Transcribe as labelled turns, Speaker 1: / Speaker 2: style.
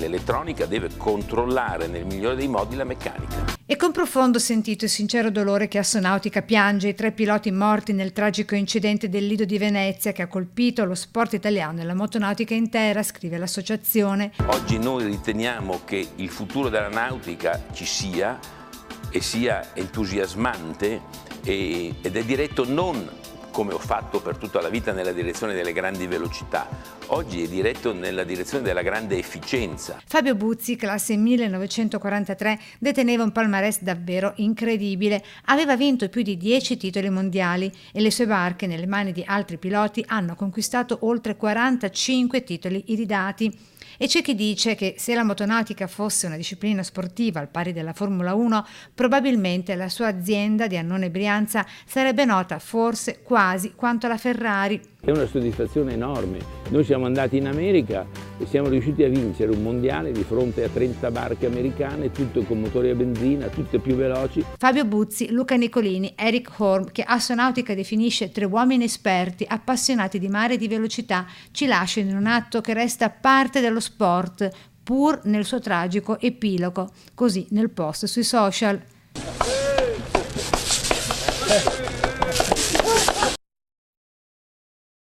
Speaker 1: L'elettronica deve controllare nel migliore dei modi la meccanica.
Speaker 2: E con profondo sentito e sincero dolore che Assonautica piange i 3 piloti morti nel tragico incidente del Lido di Venezia che ha colpito lo sport italiano e la motonautica intera, scrive l'associazione.
Speaker 1: Oggi noi riteniamo che il futuro della nautica ci sia e sia entusiasmante ed è diretto non, come ho fatto per tutta la vita, nella direzione delle grandi velocità. Oggi è diretto nella direzione della grande efficienza.
Speaker 2: Fabio Buzzi, classe 1943, deteneva un palmarès davvero incredibile. Aveva vinto più di 10 titoli mondiali e le sue barche, nelle mani di altri piloti, hanno conquistato oltre 45 titoli iridati. E c'è chi dice che se la motonautica fosse una disciplina sportiva al pari della Formula 1, probabilmente la sua azienda di Annone Brianza sarebbe nota forse quasi quanto la Ferrari.
Speaker 3: È una soddisfazione enorme. Noi siamo andati in America e siamo riusciti a vincere un mondiale di fronte a 30 barche americane, tutte con motori a benzina, tutte più veloci.
Speaker 2: Fabio Buzzi, Luca Nicolini, Eric Horm, che Assonautica definisce 3 uomini esperti, appassionati di mare e di velocità, ci lasciano in un atto che resta parte dello sport, pur nel suo tragico epilogo, così nel post sui social.